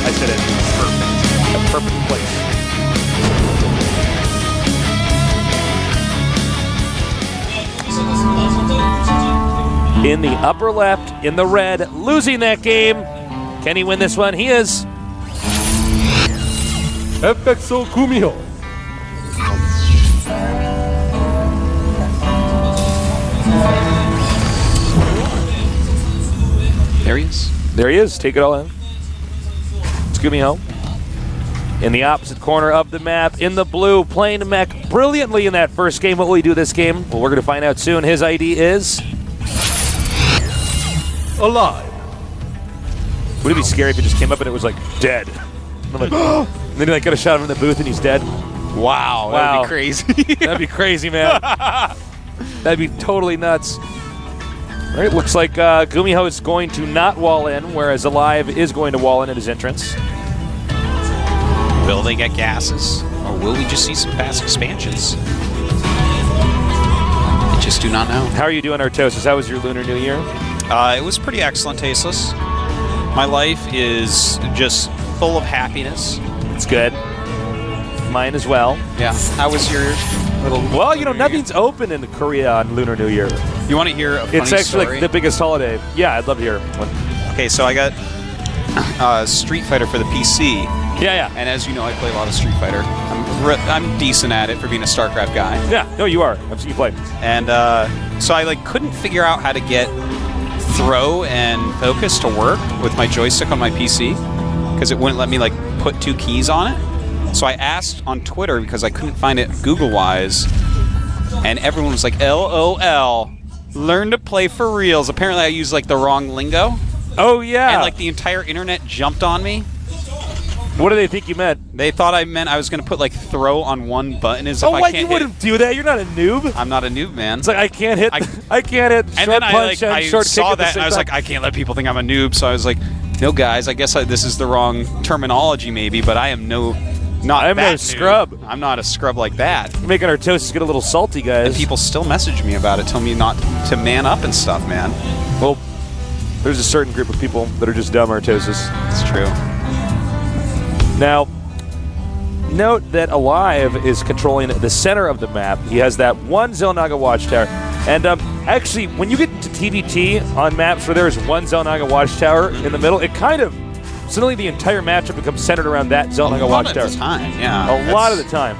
I said it. Perfect. A perfect place. In the upper left, in the red, losing that game. Can he win this one? He is. FXO GuMiho. There he is. There he is. Take it all in. It's GuMiho. In the opposite corner of the map, in the blue, playing mech brilliantly in that first game. What will he do this game? Well, we're going to find out soon. His ID is... Alive. Would it be scary if it just came up and it was like, dead? And I'm like, and then he like got a shot of him in the booth and he's dead? Wow. That'd be crazy. That'd be crazy, man. That'd be totally nuts. All right, looks like GuMiho is going to not wall in, whereas Alive is going to wall in at his entrance. Will they get gases, or will we just see some fast expansions? I just do not know. How are you doing, Artosis? How was your Lunar New Year? It was pretty excellent, Tasteless. My life is just full of happiness. It's good. Mine as well. Yeah. How was your little... Well, you know, nothing's open in Korea on Lunar New Year. You want to hear a funny It's actually story? like the biggest holiday. Yeah, I'd love to hear one. Okay, so I got Street Fighter for the PC. Yeah. And as you know, I play a lot of Street Fighter. I'm decent at it for being a StarCraft guy. Yeah, no, you are. I've seen you play. And so I like couldn't figure out how to get throw and focus to work with my joystick on my PC because it wouldn't let me like put two keys on it. So I asked on Twitter because I couldn't find it Google-wise, and everyone was like, LOL, learn to play for reals. Apparently I used like the wrong lingo. Oh, yeah. And like the entire internet jumped on me. What do they think you meant? They thought I meant I was going to put like throw on one button as if I what? can't You wouldn't do that. You're not a noob. I'm not a noob, man. It's like I can't hit. I can't hit. And short then punch I and short saw kick at the that and same I was time. like, I can't let people think I'm a noob. So I was like, no, guys, I guess this is the wrong terminology, maybe, but I am not I'm that no noob. scrub. I'm not a scrub like that. You're making our toasts get a little salty, guys. And people still message me about it, tell me not to man up and stuff, man. Well, there's a certain group of people that are just dumb, Artosis. It's true. Now, note that Alive is controlling the center of the map. He has that one Xel'Naga watchtower. And actually, when you get to TVT on maps where there's one Xel'Naga watchtower in the middle, it kind of, suddenly the entire matchup becomes centered around that Xel'Naga watchtower. A lot of the time, yeah. A lot of the time.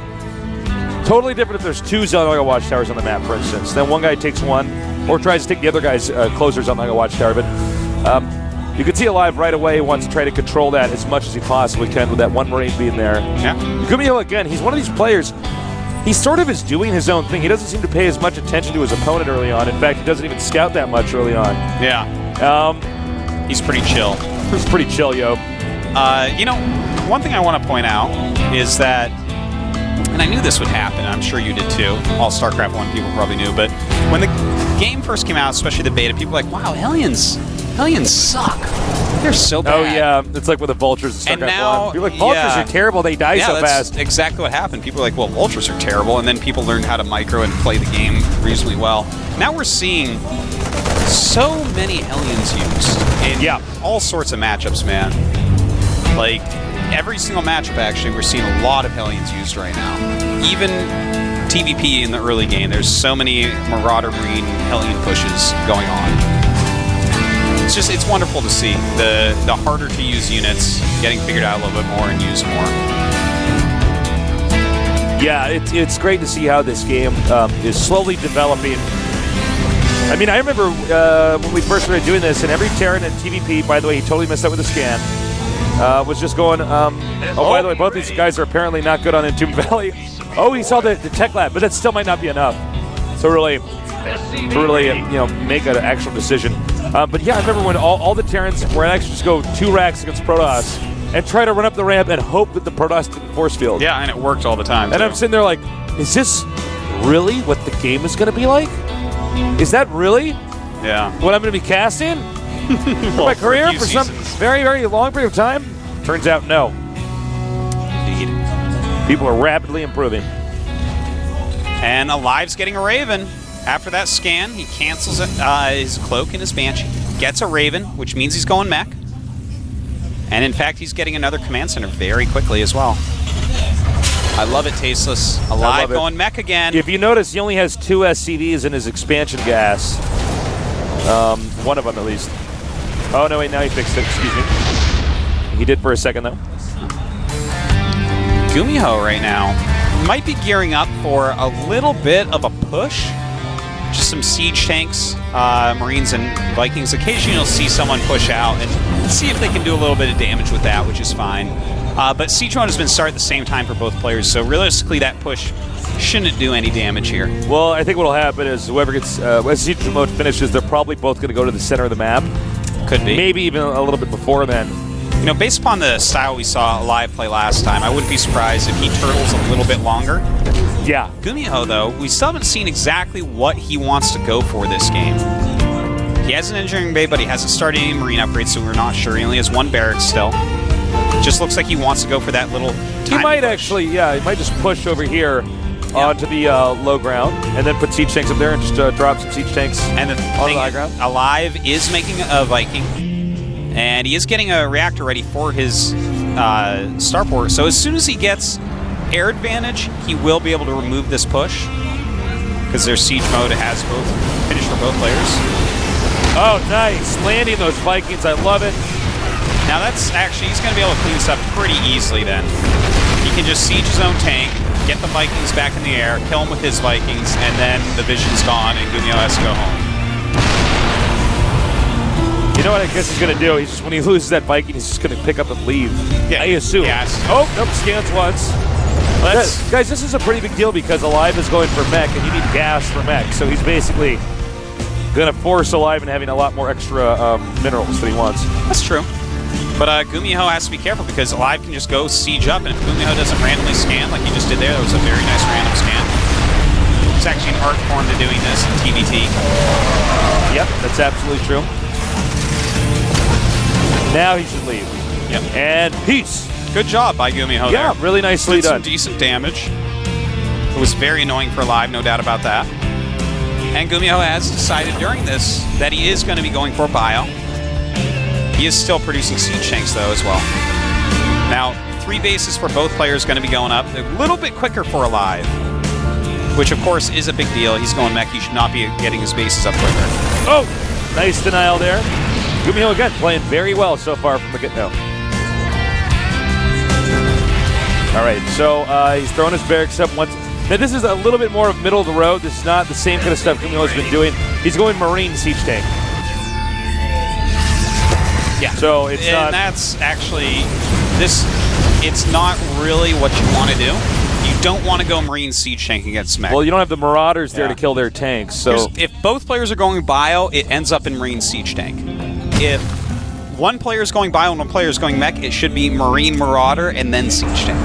Totally different if there's two Xel'Naga watchtowers on the map, for instance. Then one guy takes one, or tries to take the other guy's closer Xel'Naga watchtower. But you can see Alive right away wants to try to control that as much as he possibly can with that one Marine being there. Yeah. GuMiho, again, he's one of these players, he sort of is doing his own thing. He doesn't seem to pay as much attention to his opponent early on. In fact, he doesn't even scout that much early on. Yeah. He's pretty chill. He's pretty chill, yo. You know, one thing I want to point out is that, and I knew this would happen, I'm sure you did too, all StarCraft 1 people probably knew, but when the game first came out, especially the beta, people were like, wow, Hellions suck. They're so bad. Oh, yeah. It's like with the Vultures in StarCraft 1. People are like, Vultures are terrible, they die so fast. That's exactly what happened. People were like, well, Vultures are terrible, and then people learned how to micro and play the game reasonably well. Now we're seeing so many Hellions used in all sorts of matchups, man. Like, every single matchup, actually, we're seeing a lot of Hellions used right now. Even TVP in the early game, there's so many Marauder Marine Hellion pushes going on. It's wonderful to see the harder to use units getting figured out a little bit more and used more. Yeah, it's great to see how this game is slowly developing. I mean, I remember when we first started doing this, and every Terran in TVP, by the way, he totally messed up with the scan, was just going, by the way, both these guys are apparently not good on Entomb Valley. Oh, he saw the tech lab, but that still might not be enough. So really, make an actual decision. But yeah, I remember when all the Terrans were actually just go 2 racks against Protoss and try to run up the ramp and hope that the Protoss didn't force field. Yeah, and it worked all the time. And I'm sitting there like, is this really what the game is going to be like? Is that really what I'm going to be casting for my career for some very, very long period of time? Turns out, no. Indeed. People are rapidly improving. And Alive's getting a Raven. After that scan, he cancels his cloak and his Banshee. Gets a Raven, which means he's going mech. And in fact, he's getting another command center very quickly as well. I love it, Tasteless. Alive going mech again. If you notice, he only has 2 SCVs in his expansion gas. One of them, at least. Oh, no, wait, now he fixed it. Excuse me. He did for a second, though. GuMiho right now might be gearing up for a little bit of a push. Just some siege tanks, Marines and Vikings. Occasionally you'll see someone push out and see if they can do a little bit of damage with that, which is fine. But siege mode has been started at the same time for both players, so realistically that push shouldn't do any damage here. Well, I think what will happen is whoever gets, when siege mode finishes, they're probably both going to go to the center of the map. Could be. Maybe even a little bit before then. You know, based upon the style we saw Alive play last time, I wouldn't be surprised if he turtles a little bit longer. Yeah. GuMiho, though, we still haven't seen exactly what he wants to go for this game. He has an engineering bay, but he hasn't started any marine upgrades, so we're not sure. He only has 1 barracks still. Just looks like he wants to go for that little He might actually, yeah, he might just push over here onto the low ground and then put siege tanks up there and just drop some siege tanks and the on the high ground. Alive is making a Viking, and he is getting a reactor ready for his starport. So as soon as he gets air advantage, he will be able to remove this push because their siege mode has both finished for both players. Oh, nice. Landing those Vikings. I love it. Now that's actually, he's going to be able to clean this up pretty easily then. He can just siege his own tank, get the Vikings back in the air, kill him with his Vikings, and then the vision's gone and GuMiho has to go home. You know what I guess he's going to do? He's just, when he loses that Viking, he's just going to pick up and leave. Yeah, I assume. Yes. Oh, nope, scans once. Guys, this is a pretty big deal because Alive is going for mech, and you need gas for mech. So he's basically going to force Alive and having a lot more extra minerals that he wants. That's true. But GuMiho has to be careful because Alive can just go siege up, and if GuMiho doesn't randomly scan like he just did there, that was a very nice random scan. It's actually an art form to doing this in TVT. Yep, that's absolutely true. Now he should leave. Yep. And peace. Good job by GuMiho there. Yeah, really nicely done. Some decent damage. It was very annoying for Alive, no doubt about that. And GuMiho has decided during this that he is going to be going for bio. He is still producing siege tanks, though, as well. Now, 3 bases for both players going to be going up. A little bit quicker for Alive, which, of course, is a big deal. He's going mech. He should not be getting his bases up quicker. Oh, nice denial there. GuMiho, again, playing very well so far from the get-go. All right, so he's throwing his barracks up once. Now, this is a little bit more of middle of the road. This is not the same kind of stuff GuMiho's been doing. He's going Marine siege tank. Yeah. So it's not. And that's actually it's not really what you want to do. You don't want to go Marine siege tank against mech. Well, you don't have the Marauders there to kill their tanks. So if both players are going bio, it ends up in Marine siege tank. If one player is going bio and one player is going mech, it should be Marine Marauder and then siege tank.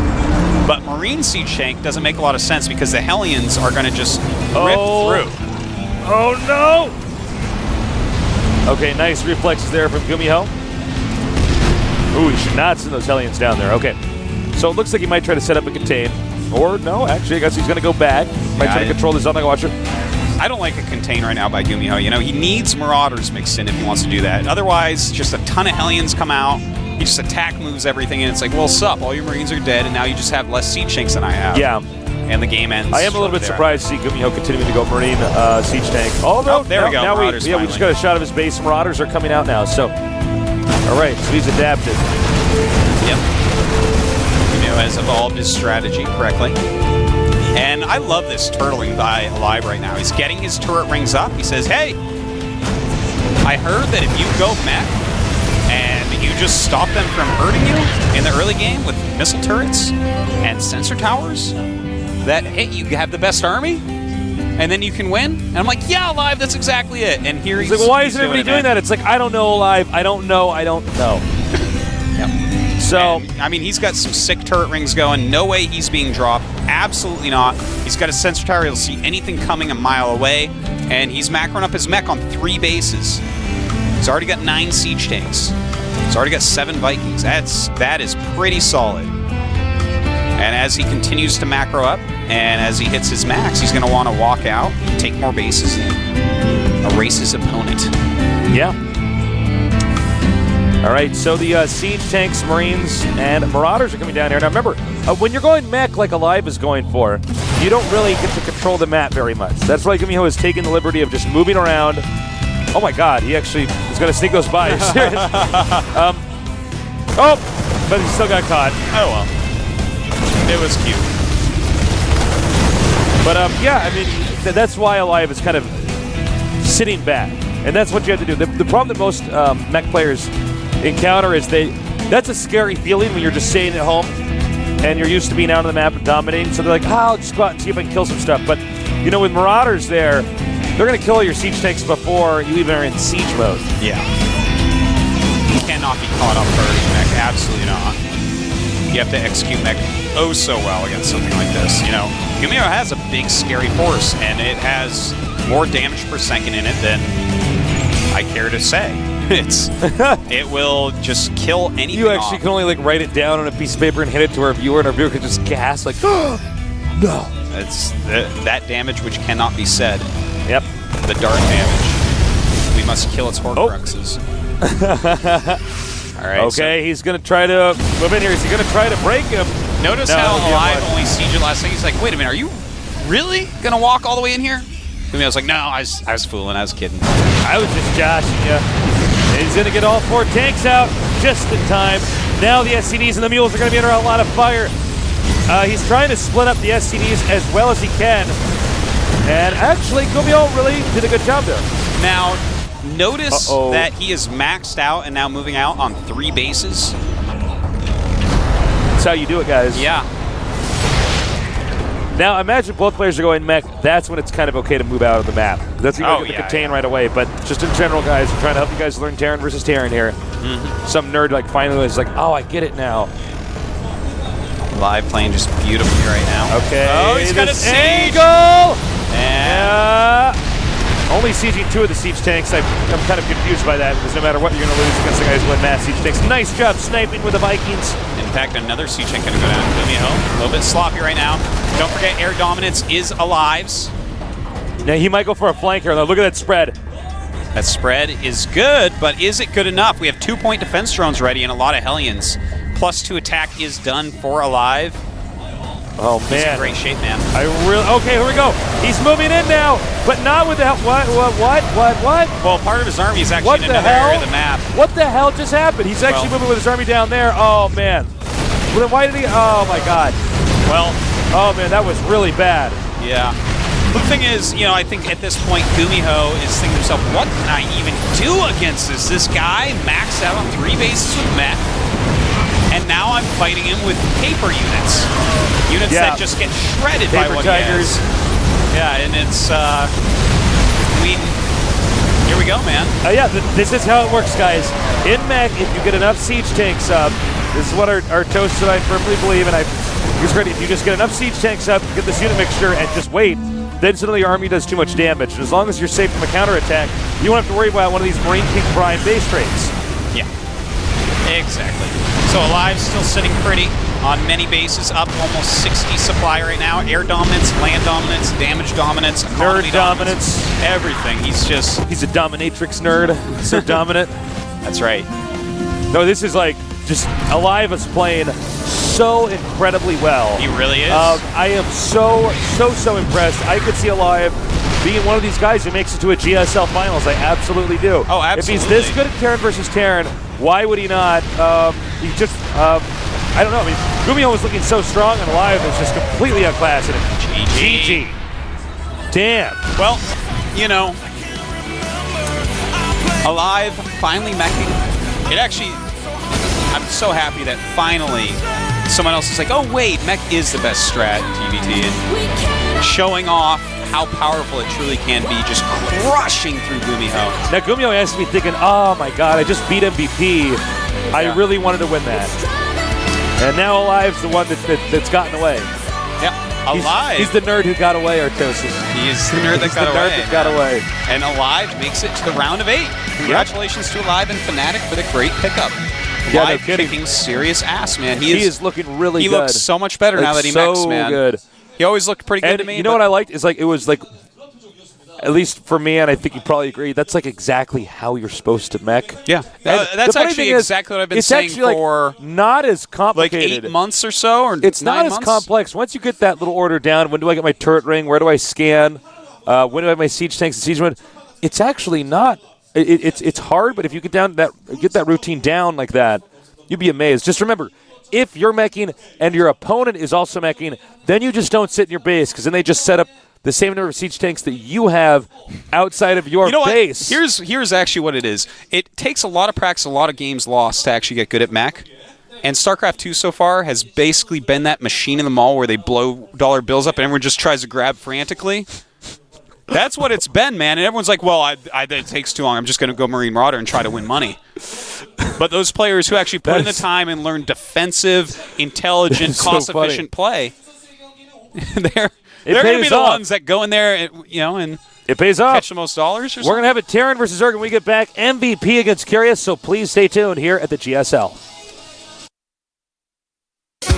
But Marine siege tank doesn't make a lot of sense because the Hellions are going to just rip through. Oh no! Okay, nice reflexes there from GuMiho. Ooh, he should not send those Hellions down there. Okay. So it looks like he might try to set up a contain. Or no, actually, I guess he's going to go back. Might try to control the Zonic Watcher. I don't like a contain right now by GuMiho. You know, he needs Marauders mixed in if he wants to do that. Otherwise, just a ton of Hellions come out. He just attack moves everything, and it's like, well, sup, all your Marines are dead, and now you just have less siege tanks than I have. Yeah. And the game ends. I am a little bit surprised to see GuMiho continuing to go Marine siege tank. Oh, there we go. Now we just got a shot of his base. Marauders are coming out now. So, all right, so he's adapted. Yep. GuMiho has evolved his strategy correctly. And I love this turtling by Alive right now. He's getting his turret rings up. He says, hey, I heard that if you go mech and you just stop them from hurting you in the early game with missile turrets and sensor towers, that, hey, you have the best army, and then you can win. And I'm like, yeah, Alive, that's exactly it. And here he's like, well, why isn't everybody doing that? It's like, I don't know, Alive. I don't know. Yep. So, and, I mean, he's got some sick turret rings going. No way he's being dropped. Absolutely not. He's got a sensor tower. He'll see anything coming a mile away. And he's macroing up his mech on 3 bases. He's already got 9 siege tanks. He's already got 7 Vikings. That is pretty solid. And as he continues to macro up, and as he hits his max, he's going to want to walk out, take more bases, and erase his opponent. Yeah. All right, so the Siege Tanks, Marines, and Marauders are coming down here. Now remember, when you're going mech like Alive is going for, you don't really get to control the map very much. That's why GuMiho is taking the liberty of just moving around. Oh my god, he actually is going to sneak those by. Oh, but he still got caught. Oh well. It was cute. But yeah, I mean, that's why Alive is kind of sitting back. And that's what you have to do. The problem that most mech players encounter is that's a scary feeling when you're just staying at home and you're used to being out on the map and dominating. So they're like, I'll just go out and see if I can kill some stuff. But, you know, with Marauders there, they're going to kill your siege tanks before you even are in siege mode. Yeah. You cannot be caught off guard, mech. Absolutely not. You have to execute mech oh so well against something like this. You know, GuMiho has a big, scary force, and it has more damage per second in it than I care to say. It will just kill anything. You actually can only like write it down on a piece of paper and hit it to our viewer, and our viewer could just gasp like, oh, no. It's that damage which cannot be said. Yep. The dart damage. We must kill its Horcruxes. All right. Okay, so he's going to try to move in here. Is he going to try to break him? Notice how Alive only siege it last thing. He's like, wait a minute, are you really going to walk all the way in here? I was like, no, I was fooling. I was kidding. I was just joshing you. He's going to get all 4 tanks out just in time. Now the SCDs and the mules are going to be under a lot of fire. He's trying to split up the SCDs as well as he can. And actually, GuMiho really did a good job there. Now, notice that he is maxed out and now moving out on 3 bases. That's how you do it, guys. Yeah. Now, imagine both players are going mech. That's when it's kind of okay to move out of the map. That's when you get the contain right away. But just in general, guys, I'm trying to help you guys learn Terran versus Terran here. Some nerd like finally is like, oh, I get it now. Live playing just beautifully right now. Okay. Oh, he's got a siege. Angle! And only sieging 2 of the siege tanks. I'm kind of confused by that because no matter what, you're going to lose against the guys who win mass siege tanks. Nice job sniping with the Vikings. In fact, another siege tank going to go down to GuMiho. A little bit sloppy right now. Don't forget, air dominance is Alive's. Now he might go for a flank here, though. Look at that spread. That spread is good, but is it good enough? We have 2-point defense drones ready and a lot of Hellions. +2 attack is done for Alive. Oh, man. He's in great shape, man. Okay, here we go. He's moving in now, but not with the help. What? Well, part of his army is actually in another area of the map. What the hell just happened? He's actually moving with his army down there. Oh, man. Well, then why did he? Oh, my God. Well. Oh, man, that was really bad. Yeah. The thing is, you know, I think at this point, GuMiho is thinking to himself, what can I even do against this guy maxed out on 3 bases with mech. And now I'm fighting him with paper units. Units that just get shredded by what tigers. He has. Yeah, and it's, here we go, man. Yeah, this is how it works, guys. In mech, if you get enough siege tanks up, this is what our toast that I firmly believe, and it's great. If you just get enough siege tanks up, get this unit mixture, and just wait, then suddenly your army does too much damage. And as long as you're safe from a counterattack, you won't have to worry about one of these Marine King Prime base trades. Yeah, exactly. So Alive still sitting pretty on many bases, up almost 60 supply right now. Air dominance, land dominance, damage dominance, economy nerd dominance, everything. He's a dominatrix nerd. So dominant. That's right. No, this is like just Alive is playing so incredibly well. He really is. I am so impressed. I could see Alive being one of these guys who makes it to a GSL finals. I absolutely do. Oh, absolutely. If he's this good at Terran versus Terran, why would he not? He just, I don't know. I mean, GuMiho was looking so strong, and Alive was just completely outclassed. GG. Damn. Well, you know, Alive finally meching. It actually, I'm so happy that finally someone else is like, oh wait, mech is the best strat in TVT, and showing off how powerful it truly can be, just crushing through GuMiho. Now GuMiho has to be thinking, oh my god, I just beat MVP. I really wanted to win that. And now Alive's the one that's gotten away. Yeah, Alive. He's the nerd who got away, Artosis. He is the nerd that got away. And Alive makes it to the round of 8. Congratulations to Alive and Fnatic for the great pickup. Yeah, Alive kicking serious ass, man. He is looking really good. He looks so much better now that he mechs, man. So good. He always looked pretty good to me. You know what I liked is like it was like at least for me, and I think you probably agree, that's like exactly how you're supposed to mech. Yeah, that's actually exactly what I've been saying for not as complicated. Like 8 months or so, or it's 9 not months? as complex. Once you get that little order down, when do I get my turret ring? Where do I scan? When do I have my siege tanks and siege wind? It's actually not. It's hard, but if you get that routine down like that, you'd be amazed. Just remember, if you're meching and your opponent is also meching, then you just don't sit in your base, because then they just set up the same number of siege tanks that you have outside of your base. Here's actually what it is. It takes a lot of practice, a lot of games lost to actually get good at mech. And StarCraft 2 so far has basically been that machine in the mall where they blow dollar bills up and everyone just tries to grab frantically. That's what it's been, man. And everyone's like, well, it takes too long. I'm just going to go Marine Marauder and try to win money. But those players who actually put in the time and learn defensive, intelligent, cost-efficient play, they're going to be the ones that go in there and it pays off. Catch the most dollars or something. We're going to have a Terran versus Zerg when we get back. MVP against Curious, so please stay tuned here at the GSL.